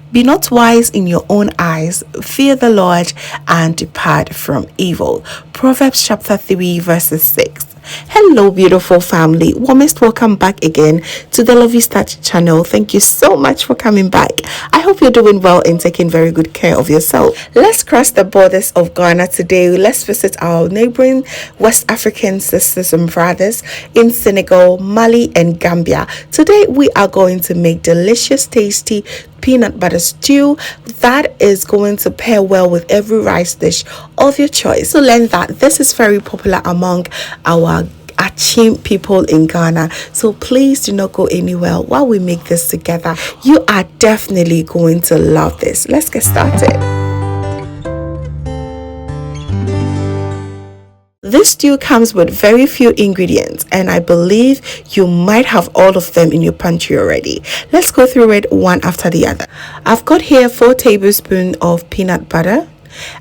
Be not wise in your own eyes, fear the Lord and depart from evil. Proverbs chapter 3 verses 6. Hello beautiful family, warmest welcome back again to the Lovystouch channel. Thank you so much for coming back. I hope you're doing well and taking very good care of yourself. Let's cross the borders of Ghana today. Let's visit our neighboring West African sisters and brothers in Senegal, Mali and Gambia. Today we are going to make delicious, tasty peanut butter stew that is going to pair well with every rice dish of your choice. So learn that this is very popular among our Akims people in Ghana. So please do not go anywhere while we make this together. You are definitely going to love this. Let's get started. This stew comes with very few ingredients and I believe you might have all of them in your pantry already. Let's go through it one after the other. I've got here 4 tablespoons of peanut butter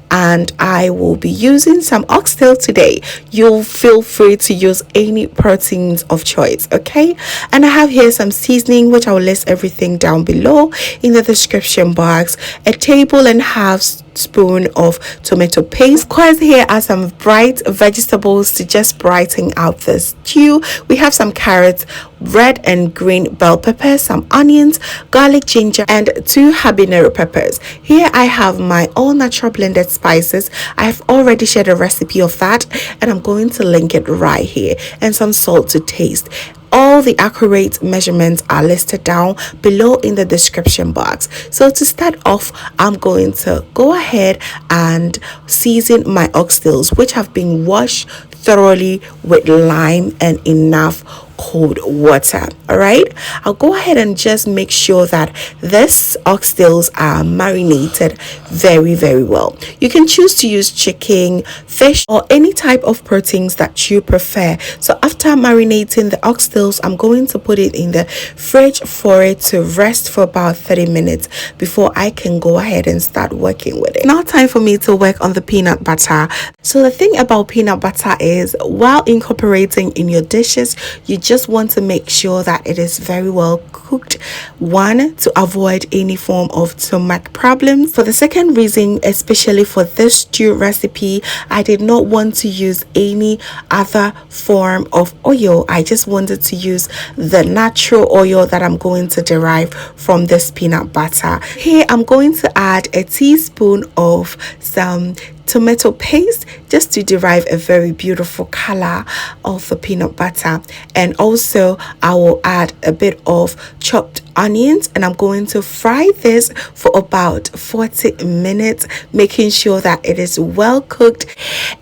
and I will be using some oxtail today. You'll feel free to use any proteins of choice, okay? And I have here some seasoning, which I'll list everything down below in the description box. A table and half spoon of tomato paste. Of course, here are some bright vegetables to just brighten out the stew. We have some carrots, red and green bell peppers, some onions, garlic, ginger, and 2 habanero peppers. Here I have my all natural blended spices. I have already shared a recipe of that and I'm going to link it right here, and some salt to taste. All the accurate measurements are listed down below in the description box. So to start off, I'm going to go ahead and season my oxtails, which have been washed thoroughly with lime and enough cold water. All right, I'll go ahead and just make sure that this oxtails are marinated very well. You can choose to use chicken, fish, or any type of proteins that you prefer. So after marinating the oxtails, I'm going to put it in the fridge for it to rest for about 30 minutes before I can go ahead and start working with it. Now time for me to work on the peanut butter. So the thing about peanut butter is, while incorporating in your dishes, you just want to make sure that it is very well cooked. One, to avoid any form of stomach problems. For the second reason, especially for this stew recipe, I did not want to use any other form of oil. I just wanted to use the natural oil that I'm going to derive from this peanut butter. Here I'm going to add a teaspoon of some tomato paste just to derive a very beautiful color of the peanut butter, and also I will add a bit of chopped onions and I'm going to fry this for about 40 minutes, making sure that it is well cooked.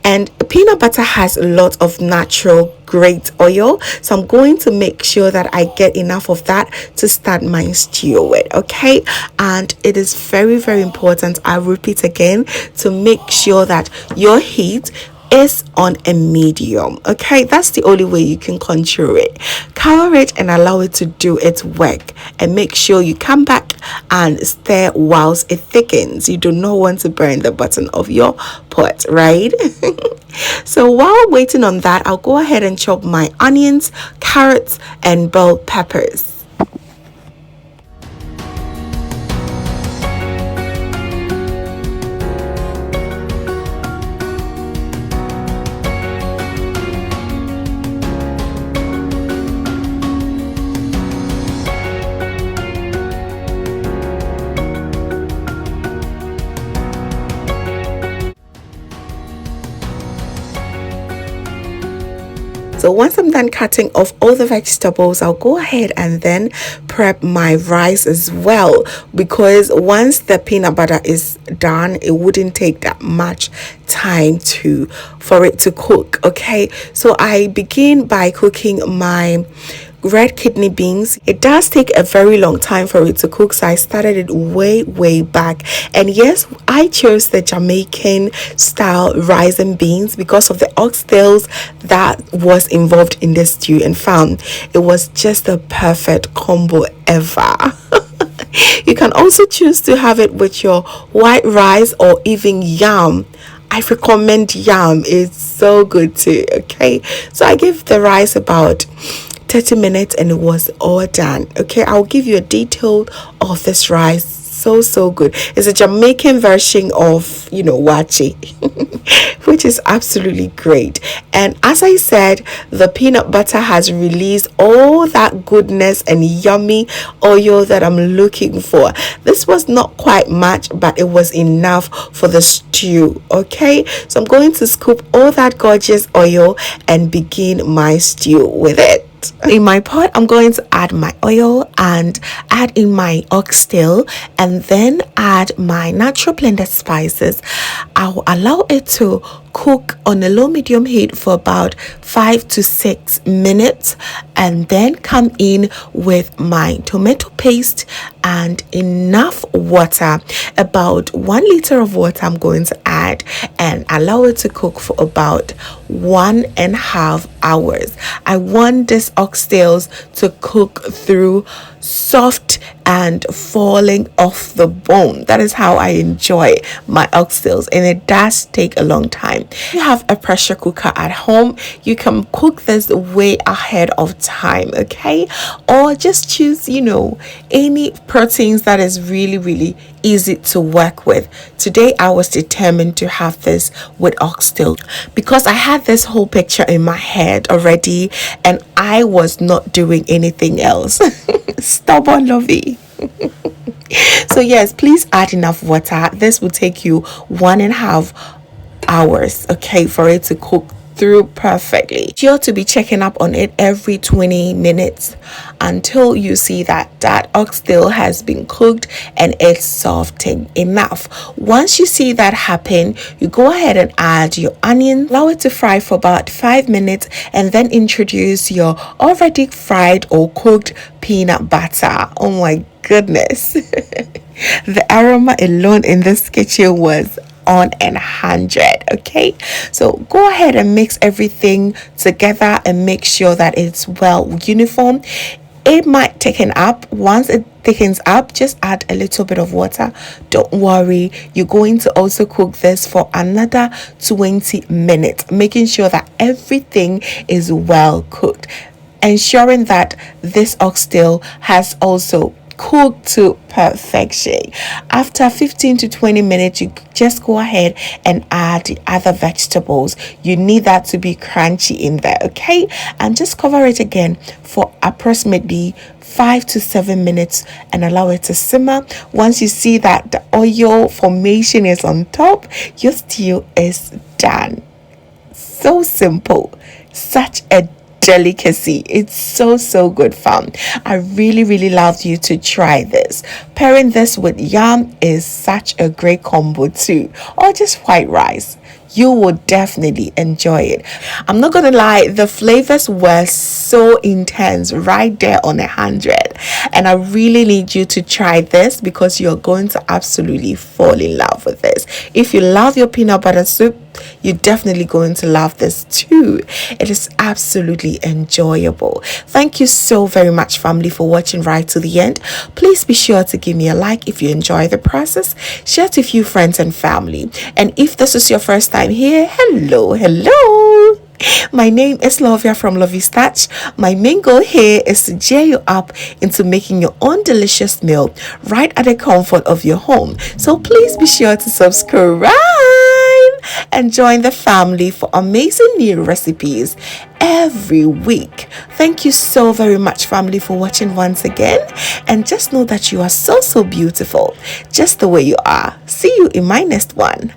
And peanut butter has a lot of natural great oil, so I'm going to make sure that I get enough of that to start my stew with, okay? And it is very important, I repeat again, to make sure that your heat is on a medium, okay? That's the only way you can control it. Cover it and allow it to do its work, and make sure you come back and stir whilst it thickens. You do not want to burn the bottom of your pot, right? So while waiting on that, I'll go ahead and chop my onions, carrots, and bell peppers. So once I'm done cutting off all the vegetables, I'll go ahead and then prep my rice as well, because once the peanut butter is done, it wouldn't take that much time for it to cook, okay? So I begin by cooking my red kidney beans. It does take a very long time for it to cook, so I started it way back. And yes, I chose the Jamaican style rice and beans because of the oxtails that was involved in this stew, and found it was just the perfect combo ever. You can also choose to have it with your white rice or even yam. I recommend yam, it's so good too, okay? So I give the rice about 30 minutes and it was all done, okay? I'll give you a detail of this rice so good. It's a Jamaican version of, wachi, which is absolutely great. And as I said, the peanut butter has released all that goodness and yummy oil that I'm looking for. This was not quite much, but it was enough for the stew. Okay, so I'm going to scoop all that gorgeous oil and begin my stew with it. In my pot, I'm going to add my oil and add in my oxtail, and then add my natural blended spices. I'll allow it to cook on a low medium heat for about 5 to 6 minutes, and then come in with my tomato paste and enough water. About 1 liter of water I'm going to add, and allow it to cook for about 1.5 hours. I want this oxtails to cook through soft and falling off the bone. That is how I enjoy my oxtails, and it does take a long time. If you have a pressure cooker at home, you can cook this way ahead of time, okay? Or just choose, any proteins that is really easy to work with. Today I was determined to have this with oxtail because I had this whole picture in my head already, and I was not doing anything else. Stubborn Lovey. So yes, please add enough water. This will take you 1.5 hours, okay, for it to cook through perfectly. You ought to be checking up on it every 20 minutes until you see that oxtail has been cooked and it's softened enough. Once you see that happen, you go ahead and add your onion, allow it to fry for about 5 minutes, and then introduce your already fried or cooked peanut butter. Oh my goodness. The aroma alone in this kitchen was on 100. Okay, so go ahead and mix everything together and make sure that it's well uniform. It might thicken up. Once it thickens up, just add a little bit of water. Don't worry, you're going to also cook this for another 20 minutes, making sure that everything is well cooked, ensuring that this oxtail has also cooked to perfection. After 15 to 20 minutes, you just go ahead and add the other vegetables. You need that to be crunchy in there, okay? And just cover it again for approximately 5 to 7 minutes and allow it to simmer. Once you see that the oil formation is on top, your stew is done. So simple, such a delicacy. It's so good fun. I really love you to try this. Pairing this with yam is such a great combo too, or just white rice. You will definitely enjoy it. I'm not gonna lie, the flavors were so intense, right there on 100, and I really need you to try this because you're going to absolutely fall in love with this. If you love your peanut butter soup, you're definitely going to love this too. It is absolutely enjoyable. Thank you so very much, family, for watching right to the end. Please be sure to give me a like if you enjoy the process. Share to a few friends and family. And if this is your first time here, hello. My name is Lovia from Lovystouch. My main goal here is to cheer you up into making your own delicious meal right at the comfort of your home. So please be sure to subscribe and join the family for amazing new recipes every week. Thank you so very much, family, for watching once again, and just know that you are so beautiful just the way you are. See you in my next one.